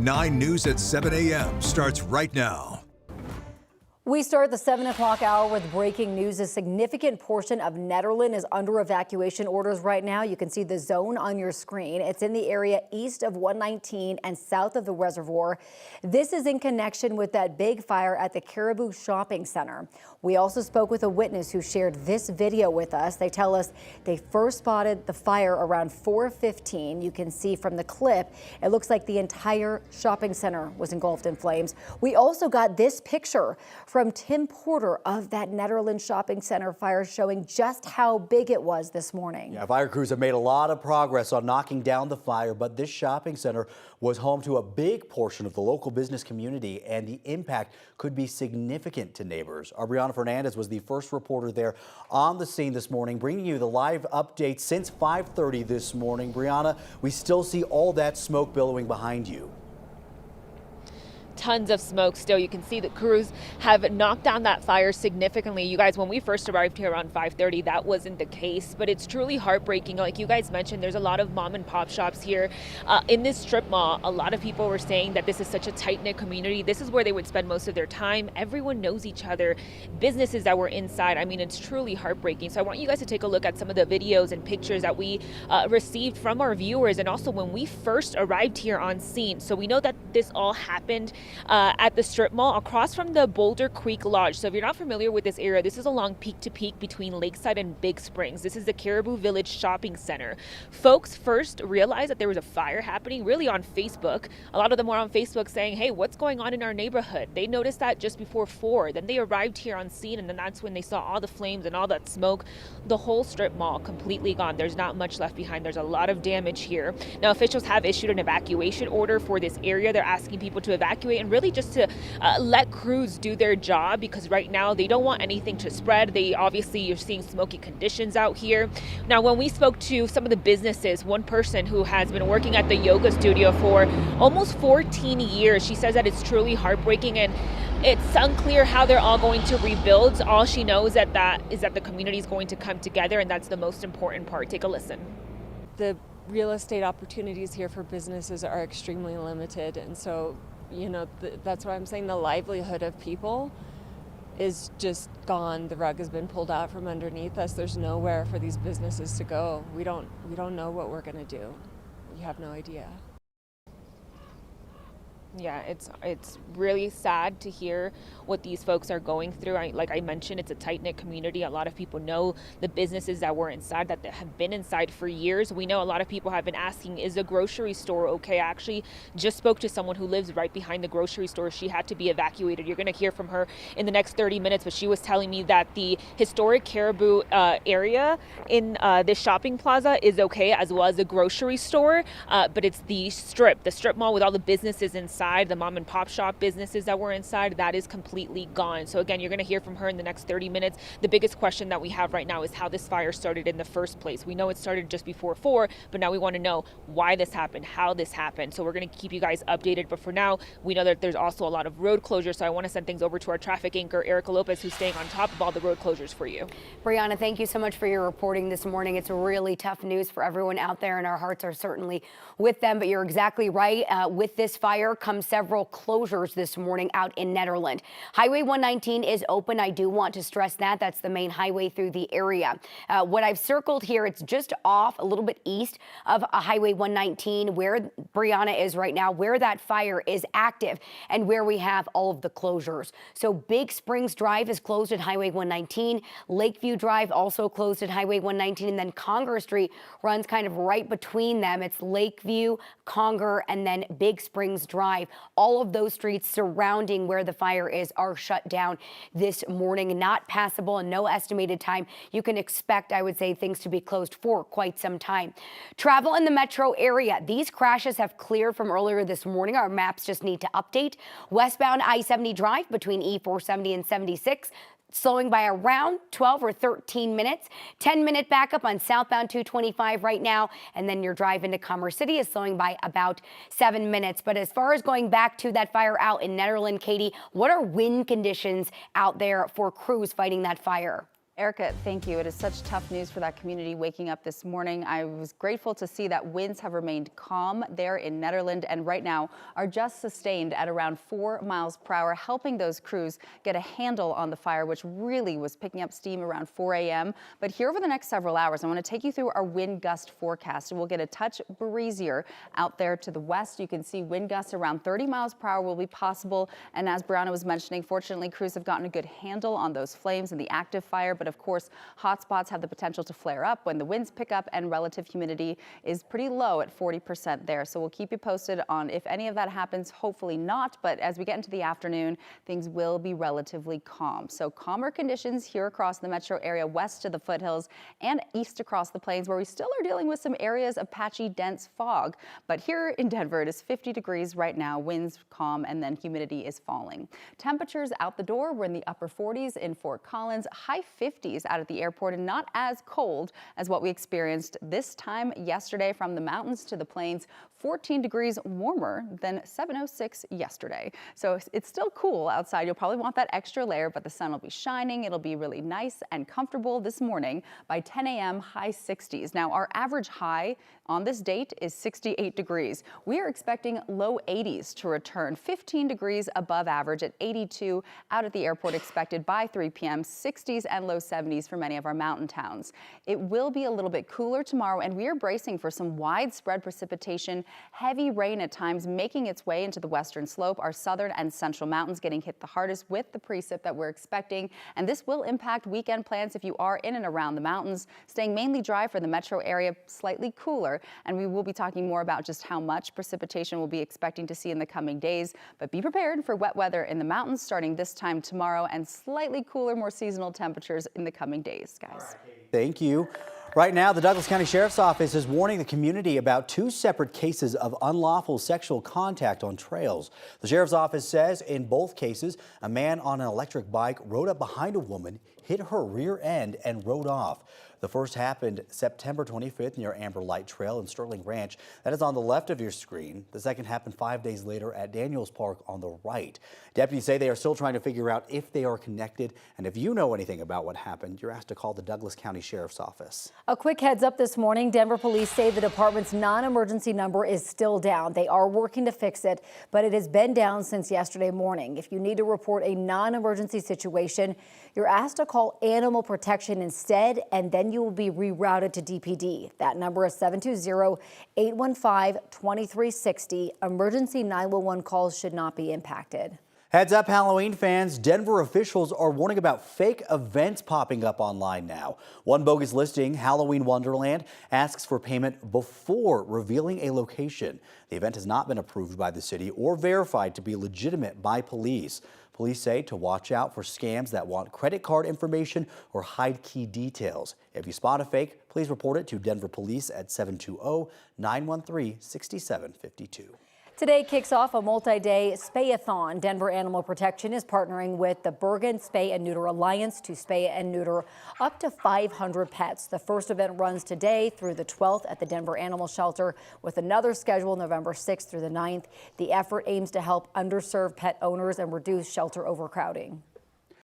9 News at 7 a.m. starts right now. We start the 7 o'clock hour with breaking news. A significant portion of Nederland is under evacuation orders right now. You can see the zone on your screen. It's in the area east of 119 and south of the reservoir. This is in connection with that big fire at the Caribou Shopping Center. We also spoke with a witness who shared this video with us. They tell us they first spotted the fire around 4:15. You can see from the clip, it looks like the entire shopping center was engulfed in flames. We also got this picture from Tim Porter of that Nederland Shopping Center fire, showing just how big it was this morning. Yeah, fire crews have made a lot of progress on knocking down the fire, but this shopping center was home to a big portion of the local business community, and the impact could be significant to neighbors. Our Brianna Fernandez was the first reporter there on the scene this morning, bringing you the live update since 5:30 this morning. Brianna, we still see all that smoke billowing behind you. Tons of smoke still. You can see that crews have knocked down that fire significantly. You guys, when we first arrived here around 5:30, that wasn't the case, but it's truly heartbreaking. Like you guys mentioned, there's a lot of mom and pop shops here in this strip mall. A lot of people were saying that this is such a tight-knit community. This is where they would spend most of their time. Everyone knows each other. Businesses that were inside, I mean, it's truly heartbreaking. So I want you guys to take a look at some of the videos and pictures that we received from our viewers, and also when we first arrived here on scene. So we know that this all happened at the strip mall across from the Boulder Creek Lodge. So if you're not familiar with this area, this is along Peak to Peak between Lakeside and Big Springs. This is the Caribou Village Shopping Center. Folks first realized that there was a fire happening really on Facebook. A lot of them were on Facebook saying, hey, what's going on in our neighborhood? They noticed that just before 4. Then they arrived here on scene, and then that's when they saw all the flames and all that smoke. The whole strip mall completely gone. There's not much left behind. There's a lot of damage here. Now, officials have issued an evacuation order for this area. They're asking people to evacuate and really just to let crews do their job, because right now they don't want anything to spread. You're seeing smoky conditions out here. Now, when we spoke to some of the businesses, one person who has been working at the yoga studio for almost 14 years, she says that it's truly heartbreaking and it's unclear how they're all going to rebuild. All she knows is that the community is going to come together, and that's the most important part. Take a listen. The real estate opportunities here for businesses are extremely limited, and so that's why I'm saying the livelihood of people is just gone. The rug has been pulled out from underneath us. There's nowhere for these businesses to go. We don't know what we're going to do. We have no idea. Yeah, it's really sad to hear what these folks are going through. Like I mentioned, it's a tight-knit community. A lot of people know the businesses that were inside, that have been inside for years. We know a lot of people have been asking, is a grocery store okay? I actually just spoke to someone who lives right behind the grocery store. She had to be evacuated. You're going to hear from her in the next 30 minutes, but she was telling me that the historic Caribou area in this shopping plaza is okay, as well as the grocery store, but it's the strip mall with all the businesses inside, the mom and pop shop businesses that were inside, that is completely gone. So again, you're going to hear from her in the next 30 minutes. The biggest question that we have right now is how this fire started in the first place. We know it started just before 4, but now we want to know why this happened, how this happened. So we're going to keep you guys updated. But for now, we know that there's also a lot of road closures. So I want to send things over to our traffic anchor, Erica Lopez, who's staying on top of all the road closures for you. Brianna, thank you so much for your reporting this morning. It's really tough news for everyone out there, and our hearts are certainly with them. But you're exactly right. With this fire come several closures this morning out in Nederland. Highway 119 is open. I do want to stress that. That's the main highway through the area. What I've circled here, it's just off a little bit east of Highway 119, where Brianna is right now, where that fire is active and where we have all of the closures. So Big Springs Drive is closed at Highway 119. Lakeview Drive also closed at Highway 119. And then Conger Street runs kind of right between them. It's Lakeview, Conger, and then Big Springs Drive. All of those streets surrounding where the fire is are shut down this morning, not passable, and no estimated time you can expect, I would say, things to be closed for quite some time. Travel in the metro area. These crashes have cleared from earlier this morning. Our maps just need to update. Westbound I-70 Drive between E470 and 76. Slowing by around 12 or 13 minutes. 10-minute backup on southbound 225 right now. And then your drive into Commerce City is slowing by about 7 minutes. But as far as going back to that fire out in Nederland, Katie, what are wind conditions out there for crews fighting that fire? Erica, thank you. It is such tough news for that community waking up this morning. I was grateful to see that winds have remained calm there in Nederland and right now are just sustained at around 4 miles per hour, helping those crews get a handle on the fire, which really was picking up steam around 4 a.m. But here over the next several hours, I want to take you through our wind gust forecast. We'll get a touch breezier out there to the west. You can see wind gusts around 30 miles per hour will be possible. And as Brianna was mentioning, fortunately, crews have gotten a good handle on those flames and the active fire. But of course, hot spots have the potential to flare up when the winds pick up and relative humidity is pretty low at 40% there. So we'll keep you posted on if any of that happens. Hopefully not. But as we get into the afternoon, things will be relatively calm. So calmer conditions here across the metro area, west to the foothills and east across the plains, where we still are dealing with some areas of patchy, dense fog. But here in Denver, it is 50 degrees right now, winds calm, and then humidity is falling. Temperatures out the door, we're in the upper 40s in Fort Collins, high 50s out at the airport, and not as cold as what we experienced this time yesterday from the mountains to the plains. 14 degrees warmer than 706 yesterday. So it's still cool outside. You'll probably want that extra layer, but the sun will be shining. It'll be really nice and comfortable this morning. By 10 a.m., high 60s. Now, our average high on this date is 68 degrees. We are expecting low 80s to return, 15 degrees above average at 82 out at the airport expected by 3 p.m., 60s and low 70s for many of our mountain towns. It will be a little bit cooler tomorrow, and we are bracing for some widespread precipitation. Heavy rain at times making its way into the western slope. Our southern and central mountains getting hit the hardest with the precip that we're expecting. And this will impact weekend plans if you are in and around the mountains. Staying mainly dry for the metro area, slightly cooler. And we will be talking more about just how much precipitation we'll be expecting to see in the coming days. But be prepared for wet weather in the mountains starting this time tomorrow and slightly cooler, more seasonal temperatures in the coming days, guys. Thank you. Right now, the Douglas County Sheriff's Office is warning the community about 2 separate cases of unlawful sexual contact on trails. The Sheriff's Office says in both cases, a man on an electric bike rode up behind a woman, hit her rear end, and rode off. The first happened September 25th near Amber Light Trail in Sterling Ranch. That is on the left of your screen. The second happened 5 days later at Daniels Park on the right. Deputies say they are still trying to figure out if they are connected. And if you know anything about what happened, you're asked to call the Douglas County Sheriff's Office. A quick heads up this morning. Denver police say the department's non-emergency number is still down. They are working to fix it, but it has been down since yesterday morning. If you need to report a non-emergency situation, you're asked to call Animal Protection instead, and then you will be rerouted to DPD. That number is 720-815-2360. Emergency 911 calls should not be impacted. Heads up, Halloween fans. Denver officials are warning about fake events popping up online now. One bogus listing, Halloween Wonderland, asks for payment before revealing a location. The event has not been approved by the city or verified to be legitimate by police. Police say to watch out for scams that want credit card information or hide key details. If you spot a fake, please report it to Denver Police at 720-913-6752. Today kicks off a multi-day spay-a-thon. Denver Animal Protection is partnering with the Bergen Spay and Neuter Alliance to spay and neuter up to 500 pets. The first event runs today through the 12th at the Denver Animal Shelter, with another scheduled November 6th through the 9th. The effort aims to help underserved pet owners and reduce shelter overcrowding.